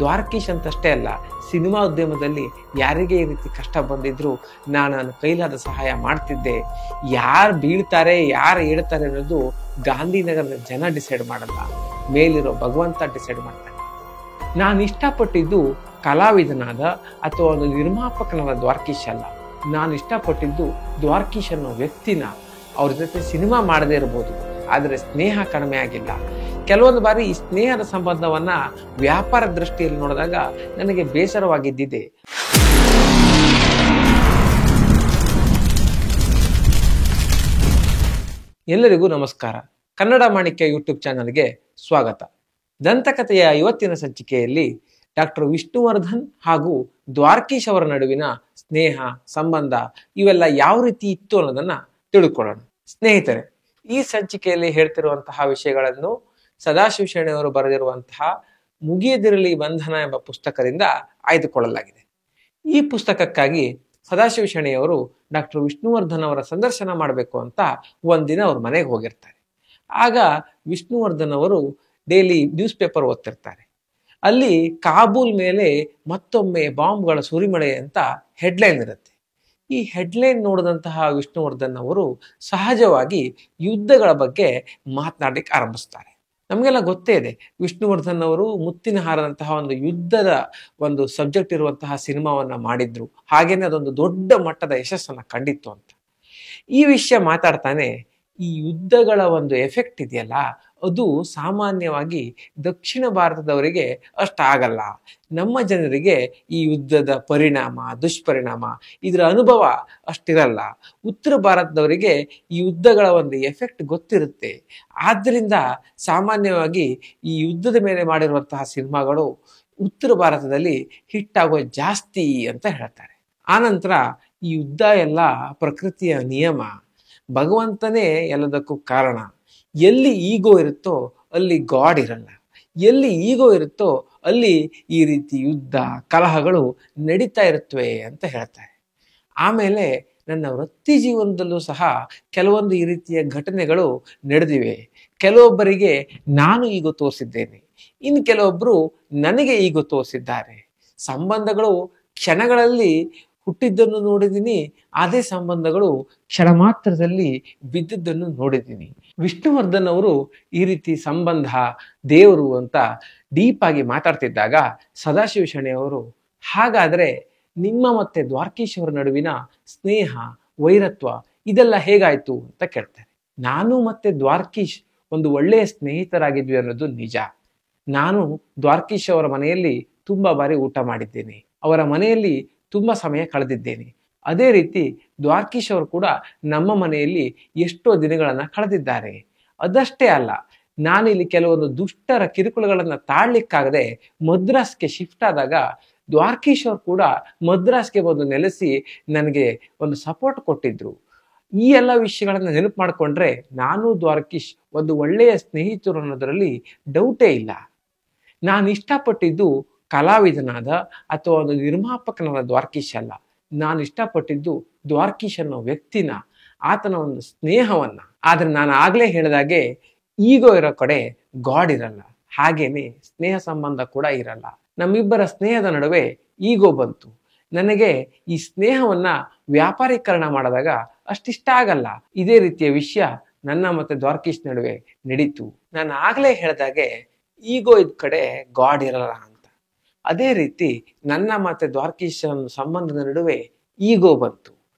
ದ್ವಾರಕೀಶ್ ಅಂತಷ್ಟೇ ಅಲ್ಲ, ಸಿನಿಮಾ ಉದ್ಯಮದಲ್ಲಿ ಯಾರಿಗೆ ಈ ರೀತಿ ಕಷ್ಟ ಬಂದಿದ್ರು ನಾನು ಕೈಲಾದ ಸಹಾಯ ಮಾಡ್ತಿದ್ದೆ. ಯಾರು ಬೀಳ್ತಾರೆ ಯಾರು ಏಳ್ತಾರೆ ಅನ್ನೋದು ಗಾಂಧಿನಗರದ ಜನ ಡಿಸೈಡ್ ಮಾಡಲ್ಲ, ಮೇಲಿರೋ ಭಗವಂತ ಡಿಸೈಡ್ ಮಾಡ್ತಾನೆ. ನಾನು ಇಷ್ಟಪಟ್ಟಿದ್ದು ಕಲಾವಿದನಾದ ಅಥವಾ ಒಂದು ನಿರ್ಮಾಪಕನಾದ ದ್ವಾರಕೀಶ್ ಅಲ್ಲ. ನಾನು ಇಷ್ಟಪಟ್ಟಿದ್ದು ದ್ವಾರಕೀಶ್ ಅನ್ನೋ ವ್ಯಕ್ತಿನ. ಅವ್ರ ಜೊತೆ ಸಿನಿಮಾ ಮಾಡದೇ ಇರ್ಬೋದು, ಆದರೆ ಸ್ನೇಹ ಕಡಿಮೆ ಆಗಿಲ್ಲ. ಕೆಲವೊಂದು ಬಾರಿ ಈ ಸ್ನೇಹದ ಸಂಬಂಧವನ್ನ ವ್ಯಾಪಾರ ದೃಷ್ಟಿಯಲ್ಲಿ ನೋಡಿದಾಗ ನನಗೆ ಬೇಸರವಾಗಿದ್ದಿದೆ. ಎಲ್ಲರಿಗೂ ನಮಸ್ಕಾರ. ಕನ್ನಡ ಮಾಣಿಕ್ಯ ಯೂಟ್ಯೂಬ್ ಚಾನಲ್ಗೆ ಸ್ವಾಗತ. ದಂತಕಥೆಯ ಇವತ್ತಿನ ಸಂಚಿಕೆಯಲ್ಲಿ ಡಾಕ್ಟರ್ ವಿಷ್ಣುವರ್ಧನ್ ಹಾಗೂ ದ್ವಾರಕೀಶ್ ಅವರ ನಡುವಿನ ಸ್ನೇಹ ಸಂಬಂಧ ಇವೆಲ್ಲ ಯಾವ ರೀತಿ ಇತ್ತು ಅನ್ನೋದನ್ನ ತಿಳ್ಕೊಳ್ಳೋಣ. ಸ್ನೇಹಿತರೆ, ಈ ಸಂಚಿಕೆಯಲ್ಲಿ ಹೇಳ್ತಿರುವಂತಹ ವಿಷಯಗಳನ್ನು ಸದಾಶಿವ ಶೆಣೈ ಅವರು ಬರೆದಿರುವಂತಹ ಮುಗಿಯದಿರಲಿ ಬಂಧನ ಎಂಬ ಪುಸ್ತಕದಿಂದ ಆಯ್ದುಕೊಳ್ಳಲಾಗಿದೆ. ಈ ಪುಸ್ತಕಕ್ಕಾಗಿ ಸದಾಶಿವ ಶೆಣೈ ಅವರು ಡಾಕ್ಟರ್ ವಿಷ್ಣುವರ್ಧನ್ ಅವರ ಸಂದರ್ಶನ ಮಾಡಬೇಕು ಅಂತ ಒಂದಿನ ಅವ್ರ ಮನೆಗೆ ಹೋಗಿರ್ತಾರೆ. ಆಗ ವಿಷ್ಣುವರ್ಧನ್ ಅವರು ಡೈಲಿ ನ್ಯೂಸ್ ಪೇಪರ್ ಓದ್ತಿರ್ತಾರೆ. ಅಲ್ಲಿ ಕಾಬೂಲ್ ಮೇಲೆ ಮತ್ತೊಮ್ಮೆ ಬಾಂಬ್ಗಳ ಸುರಿಮಳೆ ಅಂತ ಹೆಡ್ಲೈನ್ ಇರುತ್ತೆ. ಈ ಹೆಡ್ಲೈನ್ ನೋಡಿದಂತಹ ವಿಷ್ಣುವರ್ಧನ್ ಅವರು ಸಹಜವಾಗಿ ಯುದ್ಧಗಳ ಬಗ್ಗೆ ಮಾತನಾಡಲಿಕ್ಕೆ ಆರಂಭಿಸ್ತಾರೆ. ನಮಗೆಲ್ಲ ಗೊತ್ತೇ ಇದೆ, ವಿಷ್ಣುವರ್ಧನ್ ಅವರು ಮುತ್ತಿನ ಹಾರದಂತಹ ಒಂದು ಯುದ್ಧದ ಒಂದು ಸಬ್ಜೆಕ್ಟ್ ಇರುವಂತಹ ಸಿನಿಮಾವನ್ನ ಮಾಡಿದ್ರು. ಹಾಗೇನೆ ಅದೊಂದು ದೊಡ್ಡ ಮಟ್ಟದ ಯಶಸ್ಸನ್ನ ಕಂಡಿತ್ತು ಅಂತ. ಈ ವಿಷಯ ಮಾತಾಡ್ತಾನೆ, ಈ ಯುದ್ಧಗಳ ಒಂದು ಎಫೆಕ್ಟ್ ಇದೆಯಲ್ಲ, ಅದು ಸಾಮಾನ್ಯವಾಗಿ ದಕ್ಷಿಣ ಭಾರತದವರಿಗೆ ಅಷ್ಟಾಗಲ್ಲ. ನಮ್ಮ ಜನರಿಗೆ ಈ ಯುದ್ಧದ ಪರಿಣಾಮ, ದುಷ್ಪರಿಣಾಮ, ಇದರ ಅನುಭವ ಅಷ್ಟಿರಲ್ಲ. ಉತ್ತರ ಭಾರತದವರಿಗೆ ಈ ಯುದ್ಧಗಳ ಒಂದು ಎಫೆಕ್ಟ್ ಗೊತ್ತಿರುತ್ತೆ. ಆದ್ದರಿಂದ ಸಾಮಾನ್ಯವಾಗಿ ಈ ಯುದ್ಧದ ಮೇಲೆ ಮಾಡಿರುವಂತಹ ಸಿನಿಮಾಗಳು ಉತ್ತರ ಭಾರತದಲ್ಲಿ ಹಿಟ್ ಆಗೋ ಜಾಸ್ತಿ ಅಂತ ಹೇಳ್ತಾರೆ. ಆನಂತರ ಈ ಯುದ್ಧ ಎಲ್ಲ ಪ್ರಕೃತಿಯ ನಿಯಮ, ಭಗವಂತನೇ ಎಲ್ಲದಕ್ಕೂ ಕಾರಣ. ಎಲ್ಲಿ ಈಗೋ ಇರುತ್ತೋ ಅಲ್ಲಿ ಗಾಡ್ ಇರಲ್ಲ. ಎಲ್ಲಿ ಈಗೋ ಇರುತ್ತೋ ಅಲ್ಲಿ ಈ ರೀತಿ ಯುದ್ಧ ಕಲಹಗಳು ನಡೀತಾ ಇರುತ್ತವೆ ಅಂತ ಹೇಳ್ತಾರೆ. ಆಮೇಲೆ ನನ್ನ ವೃತ್ತಿ ಜೀವನದಲ್ಲೂ ಸಹ ಕೆಲವೊಂದು ಈ ರೀತಿಯ ಘಟನೆಗಳು ನಡೆದಿವೆ. ಕೆಲವೊಬ್ಬರಿಗೆ ನಾನು ಈಗೋ ತೋರಿಸಿದ್ದೇನೆ, ಇನ್ನು ಕೆಲವೊಬ್ಬರು ನನಗೆ ಈಗೋ ತೋರಿಸಿದ್ದಾರೆ. ಸಂಬಂಧಗಳು ಕ್ಷಣಗಳಲ್ಲಿ ಹುಟ್ಟಿದ್ದನ್ನು ನೋಡಿದ್ದೀನಿ, ಅದೇ ಸಂಬಂಧಗಳು ಕ್ಷಣ ಮಾತ್ರದಲ್ಲಿ ಬಿದ್ದಿದ್ದನ್ನು ನೋಡಿದ್ದೀನಿ. ವಿಷ್ಣುವರ್ಧನ್ ಅವರು ಈ ರೀತಿ ಸಂಬಂಧ, ದೇವರು ಅಂತ ಡೀಪ್ ಆಗಿ ಮಾತಾಡ್ತಿದ್ದಾಗ ಸದಾಶಿವ ಶೆಣೈ ಅವರು, ಹಾಗಾದ್ರೆ ನಿಮ್ಮ ಮತ್ತೆ ದ್ವಾರಕೀಶ್ ಅವರ ನಡುವಿನ ಸ್ನೇಹ, ವೈರತ್ವ ಇದೆಲ್ಲ ಹೇಗಾಯ್ತು ಅಂತ ಕೇಳ್ತಾರೆ. ನಾನು ಮತ್ತೆ ದ್ವಾರಕೀಶ್ ಒಂದು ಒಳ್ಳೆಯ ಸ್ನೇಹಿತರಾಗಿದ್ವಿ ಅನ್ನೋದು ನಿಜ. ನಾನು ದ್ವಾರಕೀಶ್ ಅವರ ಮನೆಯಲ್ಲಿ ತುಂಬಾ ಬಾರಿ ಊಟ ಮಾಡಿದ್ದೇನೆ, ಅವರ ಮನೆಯಲ್ಲಿ ತುಂಬಾ ಸಮಯ ಕಳೆದಿದ್ದೇನೆ. ಅದೇ ರೀತಿ ದ್ವಾರಕೀಶ್ ಅವರು ಕೂಡ ನಮ್ಮ ಮನೆಯಲ್ಲಿ ಎಷ್ಟೋ ದಿನಗಳನ್ನ ಕಳೆದಿದ್ದಾರೆ. ಅದಷ್ಟೇ ಅಲ್ಲ, ನಾನಿಲ್ಲಿ ಕೆಲವೊಂದು ದುಷ್ಟರ ಕಿರುಕುಳಗಳನ್ನ ತಾಳ್ಲಿಕ್ಕಾಗದೆ ಮದ್ರಾಸ್ಗೆ ಶಿಫ್ಟ್ ಆದಾಗ ದ್ವಾರಕೀಶ್ ಅವರು ಕೂಡ ಮದ್ರಾಸ್ಗೆ ಬಂದು ನೆಲೆಸಿ ನನಗೆ ಒಂದು ಸಪೋರ್ಟ್ ಕೊಟ್ಟಿದ್ರು. ಈ ಎಲ್ಲ ವಿಷಯಗಳನ್ನ ನೆನಪು ಮಾಡಿಕೊಂಡ್ರೆ ನಾನು ದ್ವಾರಕೀಶ್ ಒಂದು ಒಳ್ಳೆಯ ಸ್ನೇಹಿತರು ಅನ್ನೋದರಲ್ಲಿ ಡೌಟೇ ಇಲ್ಲ. ನಾನು ಇಷ್ಟಪಟ್ಟಿದ್ದು ಕಲಾವಿದನಾದ ಅಥವಾ ಒಂದು ನಿರ್ಮಾಪಕನಾದ ದ್ವಾರಕೀಶ್ ಅಲ್ಲ. ನಾನು ಇಷ್ಟಪಟ್ಟಿದ್ದು ದ್ವಾರಕೀಶ್ ಅನ್ನೋ ವ್ಯಕ್ತಿನ, ಆತನ ಒಂದು ಸ್ನೇಹವನ್ನ. ಆದ್ರೆ ನಾನು ಆಗ್ಲೇ ಹೇಳಿದಾಗೆ ಈಗೋ ಇರೋ ಕಡೆ ಗಾಡ್ ಇರಲ್ಲ, ಹಾಗೇನೆ ಸ್ನೇಹ ಸಂಬಂಧ ಕೂಡ ಇರಲ್ಲ. ನಮ್ಮಿಬ್ಬರ ಸ್ನೇಹದ ನಡುವೆ ಈಗೋ ಬಂತು. ನನಗೆ ಈ ಸ್ನೇಹವನ್ನ ವ್ಯಾಪಾರೀಕರಣ ಮಾಡಿದಾಗ ಅಷ್ಟಿಷ್ಟ ಆಗಲ್ಲ. ಇದೇ ರೀತಿಯ ವಿಷಯ ನನ್ನ ಮತ್ತೆ ದ್ವಾರಕೀಶ್ ನಡುವೆ ನಡೀತು. ನಾನು ಆಗ್ಲೇ ಹೇಳಿದಾಗೆ ಈಗೋ ಇದ್ ಕಡೆ ಗಾಡ್ ಇರಲ್ಲ ಅಂತ. ಅದೇ ರೀತಿ ನನ್ನ ಮತ್ತೆ ದ್ವಾರಕೀಶ್ ಸಂಬಂಧದ ನಡುವೆ ಈಗೋ ಬಂತು.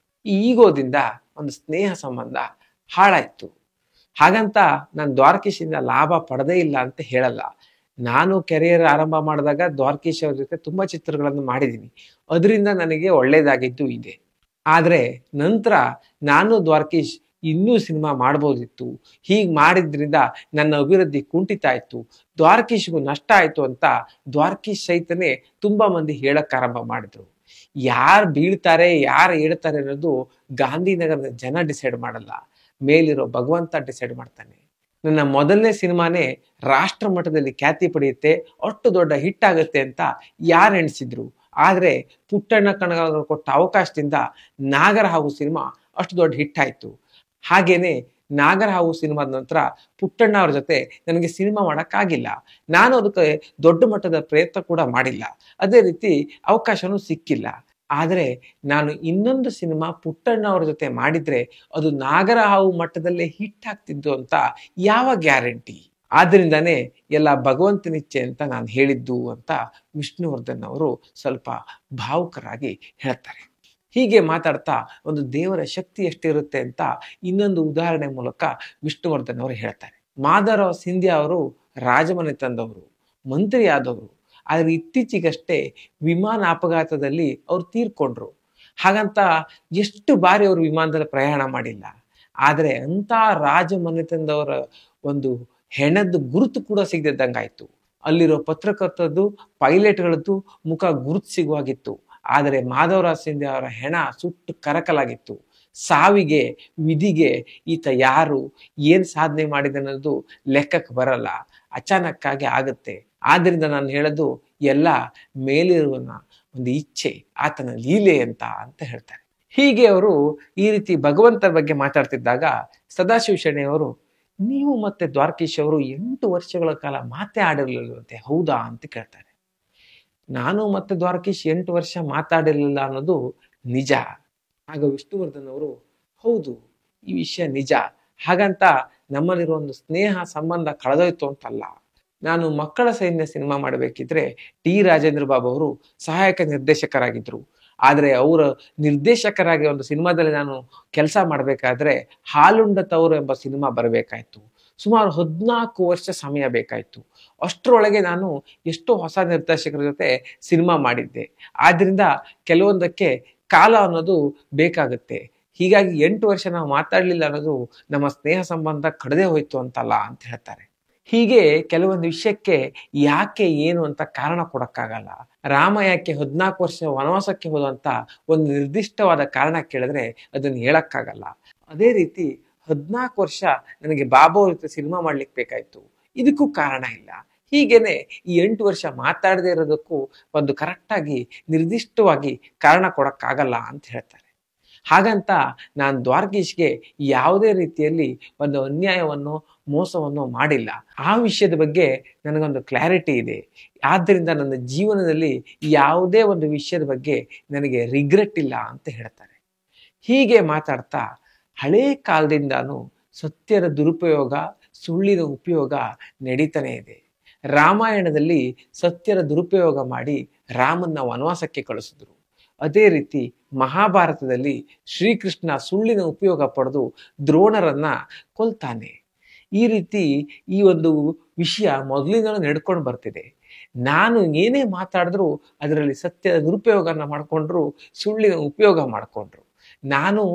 ಈ ಈಗೋದಿಂದ ಒಂದು ಸ್ನೇಹ ಸಂಬಂಧ ಹಾಳಾಯ್ತು. ಹಾಗಂತ ನಾನು ದ್ವಾರಕೀಶಿಂದ ಲಾಭ ಪಡೆದೇ ಇಲ್ಲ ಅಂತ ಹೇಳಲ್ಲ. ನಾನು ಕೆರಿಯರ್ ಆರಂಭ ಮಾಡಿದಾಗ ದ್ವಾರಕೀಶ್ ಅವ್ರ ಜೊತೆ ತುಂಬಾ ಚಿತ್ರಗಳನ್ನು ಮಾಡಿದ್ದೀನಿ, ಅದರಿಂದ ನನಗೆ ಒಳ್ಳೇದಾಗಿದ್ದು ಇದೆ. ಆದ್ರೆ ನಂತರ ನಾನು ದ್ವಾರಕೀಶ್ ಇನ್ನೂ ಸಿನಿಮಾ ಮಾಡ್ಬೋದಿತ್ತು, ಹೀಗೆ ಮಾಡಿದ್ರಿಂದ ನನ್ನ ಅಭಿವೃದ್ಧಿ ಕುಂಠಿತ ಆಯ್ತು, ದ್ವಾರಕೀಶ್ಗೂ ನಷ್ಟ ಆಯ್ತು ಅಂತ ದ್ವಾರಕೀಶ್ ಸಹಿತನೇ ತುಂಬಾ ಮಂದಿ ಹೇಳಕ್ ಆರಂಭ ಮಾಡಿದ್ರು. ಯಾರು ಬೀಳ್ತಾರೆ ಯಾರು ಏಳ್ತಾರೆ ಅನ್ನೋದು ಗಾಂಧಿನಗರದ ಜನ ಡಿಸೈಡ್ ಮಾಡಲ್ಲ, ಮೇಲಿರೋ ಭಗವಂತ ಡಿಸೈಡ್ ಮಾಡ್ತಾನೆ. ನನ್ನ ಮೊದಲನೇ ಸಿನಿಮಾನೇ ರಾಷ್ಟ್ರ ಮಟ್ಟದಲ್ಲಿ ಖ್ಯಾತಿ ಪಡೆಯುತ್ತೆ, ಅಷ್ಟು ದೊಡ್ಡ ಹಿಟ್ ಆಗುತ್ತೆ ಅಂತ ಯಾರು ಎಣಿಸಿದ್ರು. ಆದ್ರೆ ಪುಟ್ಟಣ್ಣ ಕಣಗಾಲರು ಕೊಟ್ಟ ಅವಕಾಶದಿಂದ ನಾಗರ ಹಾಗೂ ಸಿನಿಮಾ ಅಷ್ಟು ದೊಡ್ಡ ಹಿಟ್ ಆಯ್ತು. ಹಾಗೇನೆ ನಾಗರಹಾವು ಸಿನಿಮಾದ ನಂತರ ಪುಟ್ಟಣ್ಣ ಅವ್ರ ಜೊತೆ ನನಗೆ ಸಿನಿಮಾ ಮಾಡೋಕ್ಕಾಗಿಲ್ಲ. ನಾನು ಅದಕ್ಕೆ ದೊಡ್ಡ ಮಟ್ಟದ ಪ್ರಯತ್ನ ಕೂಡ ಮಾಡಿಲ್ಲ. ಅದೇ ರೀತಿ ಅವಕಾಶನೂ ಸಿಕ್ಕಿಲ್ಲ. ಆದರೆ ನಾನು ಇನ್ನೊಂದು ಸಿನಿಮಾ ಪುಟ್ಟಣ್ಣ ಅವ್ರ ಜೊತೆ ಮಾಡಿದ್ರೆ ಅದು ನಾಗರಹಾವು ಮಟ್ಟದಲ್ಲೇ ಹಿಟ್ ಆಗ್ತಿದ್ದು ಅಂತ ಯಾವ ಗ್ಯಾರಂಟಿ? ಆದ್ರಿಂದಾನೇ ಎಲ್ಲ ಭಗವಂತನಿಚ್ಛೆ ಅಂತ ನಾನು ಹೇಳಿದ್ದು ಅಂತ ವಿಷ್ಣುವರ್ಧನ್ ಅವರು ಸ್ವಲ್ಪ ಭಾವುಕರಾಗಿ ಹೇಳ್ತಾರೆ. ಹೀಗೆ ಮಾತಾಡ್ತಾ ಒಂದು ದೇವರ ಶಕ್ತಿ ಎಷ್ಟಿರುತ್ತೆ ಅಂತ ಇನ್ನೊಂದು ಉದಾಹರಣೆ ಮೂಲಕ ವಿಷ್ಣುವರ್ಧನ್ ಅವರು ಹೇಳ್ತಾರೆ. ಮಾಧವರಾವ್ ಸಿಂಧ್ಯಾ ಅವರು ರಾಜಮನೆ ತಂದವರು, ಮಂತ್ರಿ ಆದವರು. ಆದರೆ ಇತ್ತೀಚೆಗಷ್ಟೇ ವಿಮಾನ ಅಪಘಾತದಲ್ಲಿ ಅವ್ರು ತೀರ್ಕೊಂಡ್ರು. ಹಾಗಂತ ಎಷ್ಟು ಬಾರಿ ಅವರು ವಿಮಾನದಲ್ಲಿ ಪ್ರಯಾಣ ಮಾಡಿಲ್ಲ. ಆದರೆ ಅಂತ ರಾಜಮನೆತನದವರ ಒಂದು ಹೆಣದ ಗುರುತು ಕೂಡ ಸಿಗದಿದ್ದಂಗಾಯ್ತು. ಅಲ್ಲಿರೋ ಪತ್ರಕರ್ತರದ್ದು, ಪೈಲಟ್ಗಳದ್ದು ಮುಖ ಗುರುತು ಸಿಗುವಾಗಿತ್ತು. ಆದರೆ ಮಾಧವರಾವ್ ಸಿಂಧ್ಯಾ ಅವರ ಹೆಣ ಸುಟ್ಟು ಕರಕಲಾಗಿತ್ತು. ಸಾವಿಗೆ, ವಿಧಿಗೆ ಈತ ಯಾರು, ಏನ್ ಸಾಧನೆ ಮಾಡಿದೆ ಅನ್ನೋದು ಲೆಕ್ಕಕ್ಕೆ ಬರಲ್ಲ, ಅಚಾನಕ್ಕಾಗಿ ಆಗುತ್ತೆ. ಆದ್ರಿಂದ ನಾನು ಹೇಳೋದು ಎಲ್ಲ ಮೇಲಿರುವನ ಒಂದು ಇಚ್ಛೆ, ಆತನ ಲೀಲೆ ಅಂತ ಹೇಳ್ತಾರೆ. ಹೀಗೆ ಅವರು ಈ ರೀತಿ ಭಗವಂತರ ಬಗ್ಗೆ ಮಾತಾಡ್ತಿದ್ದಾಗ ಸದಾಶಿವ ಶೆಣೈ ಅವರು, ನೀವು ಮತ್ತೆ ದ್ವಾರಕೀಶ್ ಅವರು 8 ವರ್ಷಗಳ ಕಾಲ ಮಾತೇ ಆಡಿರ್ಲಿಲ್ವಂತೆ, ಹೌದಾ ಅಂತ ಕೇಳ್ತಾರೆ. ನಾನು ಮತ್ತೆ ದ್ವಾರಕೀಶ್ 8 ವರ್ಷ ಮಾತಾಡಿರ್ಲಿಲ್ಲ ಅನ್ನೋದು ನಿಜ. ಆಗ ವಿಷ್ಣುವರ್ಧನ್ ಅವರು, ಹೌದು ಈ ವಿಷಯ ನಿಜ. ಹಾಗಂತ ನಮ್ಮಲ್ಲಿರೋ ಒಂದು ಸ್ನೇಹ ಸಂಬಂಧ ಕಳೆದೋಯ್ತು ಅಂತಲ್ಲ. ನಾನು ಮಕ್ಕಳ ಸೈನ್ಯ ಸಿನಿಮಾ ಮಾಡಬೇಕಿದ್ರೆ ಟಿ ರಾಜೇಂದ್ರ ಬಾಬು ಅವರು ಸಹಾಯಕ ನಿರ್ದೇಶಕರಾಗಿದ್ರು. ಆದ್ರೆ ಅವರ ನಿರ್ದೇಶಕರಾಗಿ ಒಂದು ಸಿನಿಮಾದಲ್ಲಿ ನಾನು ಕೆಲಸ ಮಾಡಬೇಕಾದ್ರೆ ಹಾಲುಂಡ ತವರು ಎಂಬ ಸಿನಿಮಾ ಬರಬೇಕಾಯ್ತು. ಸುಮಾರು 14 ವರ್ಷ ಸಮಯ ಬೇಕಾಯ್ತು. ಅಷ್ಟರೊಳಗೆ ನಾನು ಎಷ್ಟೋ ಹೊಸ ನಿರ್ದೇಶಕರ ಜೊತೆ ಸಿನಿಮಾ ಮಾಡಿದ್ದೆ. ಆದ್ರಿಂದ ಕೆಲವೊಂದಕ್ಕೆ ಕಾಲ ಅನ್ನೋದು ಬೇಕಾಗುತ್ತೆ. ಹೀಗಾಗಿ 8 ವರ್ಷ ನಾವು ಮಾತಾಡ್ಲಿಲ್ಲ ಅನ್ನೋದು ನಮ್ಮ ಸ್ನೇಹ ಸಂಬಂಧ ಕಡದೆ ಹೋಯ್ತು ಅಂತಲ್ಲ ಅಂತ ಹೇಳ್ತಾರೆ. ಹೀಗೆ ಕೆಲವೊಂದು ವಿಷಯಕ್ಕೆ ಯಾಕೆ ಏನು ಅಂತ ಕಾರಣ ಕೊಡಕ್ಕಾಗಲ್ಲ. ರಾಮ ಯಾಕೆ 14 ವರ್ಷ ವನವಾಸಕ್ಕೆ ಹೋದಂತ ಒಂದು ನಿರ್ದಿಷ್ಟವಾದ ಕಾರಣ ಕೇಳಿದ್ರೆ ಅದನ್ನ ಹೇಳಕ್ಕಾಗಲ್ಲ. ಅದೇ ರೀತಿ 14 ವರ್ಷ ನನಗೆ ಬಾಬು ಅವ್ರ ಜೊತೆ ಸಿನಿಮಾ ಮಾಡ್ಲಿಕ್ಕೆ ಬೇಕಾಯ್ತು, ಇದಕ್ಕೂ ಕಾರಣ ಇಲ್ಲ. ಹೀಗೇನೆ ಈ 8 ವರ್ಷ ಮಾತಾಡದೇ ಇರೋದಕ್ಕೂ ಒಂದು ಕರೆಕ್ಟಾಗಿ ನಿರ್ದಿಷ್ಟವಾಗಿ ಕಾರಣ ಕೊಡಕ್ಕಾಗಲ್ಲ ಅಂತ ಹೇಳ್ತಾರೆ. ಹಾಗಂತ ನಾನು ದ್ವಾರಕೀಶ್ಗೆ ಯಾವುದೇ ರೀತಿಯಲ್ಲಿ ಒಂದು ಅನ್ಯಾಯವನ್ನು, ಮೋಸವನ್ನು ಮಾಡಿಲ್ಲ. ಆ ವಿಷಯದ ಬಗ್ಗೆ ನನಗೊಂದು ಕ್ಲಾರಿಟಿ ಇದೆ. ಆದ್ದರಿಂದ ನನ್ನ ಜೀವನದಲ್ಲಿ ಯಾವುದೇ ಒಂದು ವಿಷಯದ ಬಗ್ಗೆ ನನಗೆ ರಿಗ್ರೆಟ್ ಇಲ್ಲ ಅಂತ ಹೇಳ್ತಾರೆ. ಹೀಗೆ ಮಾತಾಡ್ತಾ ಹಳೇ ಕಾಲದಿಂದಾನು ಸತ್ಯದ ದುರುಪಯೋಗ, ಸುಳ್ಳಿನ ಉಪಯೋಗ ನಡೀತಾನೆ ಇದೆ. ರಾಮಾಯಣದಲ್ಲಿ ಸತ್ಯದ ದುರುಪಯೋಗ ಮಾಡಿ ರಾಮನ್ನ ವನವಾಸಕ್ಕೆ ಕಳಿಸಿದ್ರು. ಅದೇ ರೀತಿ ಮಹಾಭಾರತದಲ್ಲಿ ಶ್ರೀಕೃಷ್ಣ ಸುಳ್ಳಿನ ಉಪಯೋಗ ಪಡೆದು ದ್ರೋಣರನ್ನ ಕೊಲ್ತಾನೆ. ಈ ರೀತಿ ಈ ಒಂದು ವಿಷಯ ಮೊದಲಿಂದಲೂ ನಡ್ಕೊಂಡು ಬರ್ತಿದೆ. ನಾನು ಏನೇ ಮಾತಾಡಿದ್ರು ಅದರಲ್ಲಿ ಸತ್ಯದ ದುರುಪಯೋಗನ ಮಾಡ್ಕೊಂಡ್ರು, ಸುಳ್ಳಿನ ಉಪಯೋಗ ಮಾಡ್ಕೊಂಡ್ರು. ನಾನು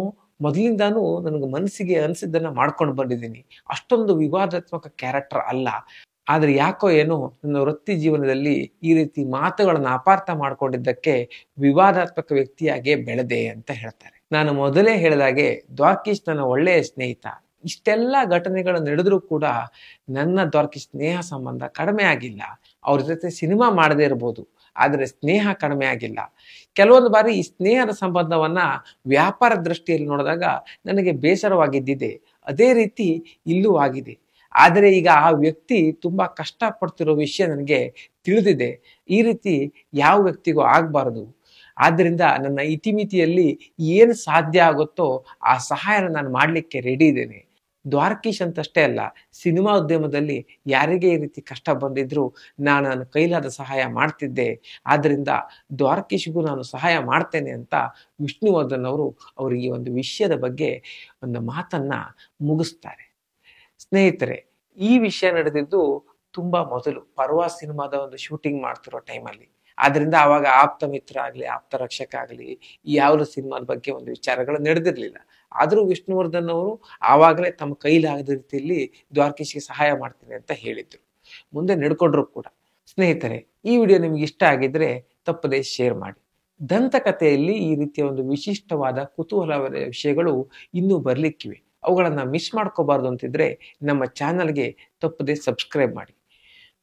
ಮೊದಲಿಂದಾನು ನನಗೆ ಮನಸ್ಸಿಗೆ ಅನಿಸಿದ್ದನ್ನ ಮಾಡ್ಕೊಂಡು ಬಂದಿದ್ದೀನಿ. ಅಷ್ಟೊಂದು ವಿವಾದಾತ್ಮಕ ಕ್ಯಾರೆಕ್ಟರ್ ಅಲ್ಲ. ಆದ್ರೆ ಯಾಕೋ ಏನೋ ನನ್ನ ವೃತ್ತಿ ಜೀವನದಲ್ಲಿ ಈ ರೀತಿ ಮಾತುಗಳನ್ನ ಅಪಾರ್ಥ ಮಾಡ್ಕೊಂಡಿದ್ದಕ್ಕೆ ವಿವಾದಾತ್ಮಕ ವ್ಯಕ್ತಿಯಾಗಿ ಬೆಳೆದೆ ಅಂತ ಹೇಳ್ತಾರೆ. ನಾನು ಮೊದಲೇ ಹೇಳಿದಾಗೆ ದ್ವಾರಕೀಶ್ ನನ್ನ ಒಳ್ಳೆಯ ಸ್ನೇಹಿತ. ಇಷ್ಟೆಲ್ಲ ಘಟನೆಗಳು ನಡೆದ್ರೂ ಕೂಡ ನನ್ನ ದ್ವಾರಕೀಶ್ ಸ್ನೇಹ ಸಂಬಂಧ ಕಡಿಮೆ ಆಗಿಲ್ಲ. ಅವ್ರ ಜೊತೆ ಸಿನಿಮಾ ಮಾಡದೇ ಇರ್ಬೋದು, ಆದ್ರೆ ಸ್ನೇಹ ಕಡಿಮೆ ಆಗಿಲ್ಲ. ಕೆಲವೊಂದು ಬಾರಿ ಈ ಸ್ನೇಹದ ಸಂಬಂಧವನ್ನ ವ್ಯಾಪಾರ ದೃಷ್ಟಿಯಲ್ಲಿ ನೋಡಿದಾಗ ನನಗೆ ಬೇಸರವಾಗಿದ್ದಿದೆ. ಅದೇ ರೀತಿ ಇಲ್ಲೂ ಆಗಿದೆ. ಆದರೆ ಈಗ ಆ ವ್ಯಕ್ತಿ ತುಂಬಾ ಕಷ್ಟಪಡ್ತಿರೋ ವಿಷಯ ನನಗೆ ತಿಳಿದಿದೆ. ಈ ರೀತಿ ಯಾವ ವ್ಯಕ್ತಿಗೂ ಆಗ್ಬಾರ್ದು. ಆದ್ರಿಂದ ನನ್ನ ಇತಿಮಿತಿಯಲ್ಲಿ ಏನು ಸಾಧ್ಯ ಆಗುತ್ತೋ ಆ ಸಹಾಯನ ನಾನು ಮಾಡ್ಲಿಕ್ಕೆ ರೆಡಿ ಇದ್ದೇನೆ. ದ್ವಾರಕೀಶ್ ಅಂತಷ್ಟೇ ಅಲ್ಲ, ಸಿನಿಮಾ ಉದ್ಯಮದಲ್ಲಿ ಯಾರಿಗೆ ಈ ರೀತಿ ಕಷ್ಟ ಬಂದಿದ್ರು ನಾನು ನನ್ನ ಕೈಲಾದ ಸಹಾಯ ಮಾಡ್ತಿದ್ದೆ. ಆದ್ರಿಂದ ದ್ವಾರಕೀಶ್ಗೂ ನಾನು ಸಹಾಯ ಮಾಡ್ತೇನೆ ಅಂತ ವಿಷ್ಣುವರ್ಧನ್ ಅವರು ಅವರಿಗೆ ಒಂದು ವಿಷಯದ ಬಗ್ಗೆ ಒಂದು ಮಾತನ್ನ ಮುಗಿಸ್ತಾರೆ. ಸ್ನೇಹಿತರೆ, ಈ ವಿಷಯ ನಡೆದಿದ್ದು ತುಂಬಾ ಮೊದಲು ಪರ್ವ ಸಿನಿಮಾದ ಒಂದು ಶೂಟಿಂಗ್ ಮಾಡ್ತಿರೋ ಟೈಮಲ್ಲಿ. ಆದ್ರಿಂದ ಅವಾಗ ಆಪ್ತ ಮಿತ್ರ ಆಗ್ಲಿ, ಆಪ್ತ ರಕ್ಷಕ ಆಗ್ಲಿ, ಯಾವ್ದು ಸಿನಿಮಾದ ಬಗ್ಗೆ ಒಂದು ವಿಚಾರಗಳು ನಡೆದಿರ್ಲಿಲ್ಲ. ಆದ್ರೂ ವಿಷ್ಣುವರ್ಧನ್ ಅವರು ಆವಾಗಲೇ ತಮ್ಮ ಕೈಲಾಗದ ರೀತಿಯಲ್ಲಿ ದ್ವಾರಕೀಶ್ಗೆ ಸಹಾಯ ಮಾಡ್ತೀನಿ ಅಂತ ಹೇಳಿದ್ರು. ಮುಂದೆ ನಡ್ಕೊಂಡ್ರು ಕೂಡ. ಸ್ನೇಹಿತರೆ, ಈ ವಿಡಿಯೋ ನಿಮ್ಗೆ ಇಷ್ಟ ಆಗಿದ್ರೆ ತಪ್ಪದೆ ಶೇರ್ ಮಾಡಿ. ದಂತಕಥೆಯಲ್ಲಿ ಈ ರೀತಿಯ ಒಂದು ವಿಶಿಷ್ಟವಾದ ಕುತೂಹಲವಾದ ವಿಷಯಗಳು ಇನ್ನೂ ಬರ್ಲಿಕ್ಕಿವೆ. ಅವುಗಳನ್ನ ಮಿಸ್ ಮಾಡ್ಕೋಬಾರ್ದು ಅಂತಿದ್ರೆ ನಮ್ಮ ಚಾನಲ್ಗೆ ತಪ್ಪದೆ ಸಬ್ಸ್ಕ್ರೈಬ್ ಮಾಡಿ.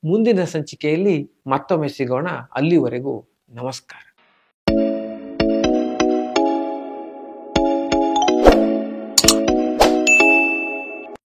ಮುಂದಿನ ಸಂಚಿಕೆಯಲ್ಲಿ ಮತ್ತೊಮ್ಮೆ ಸಿಗೋಣ. ಅಲ್ಲಿವರೆಗೂ ನಮಸ್ಕಾರ.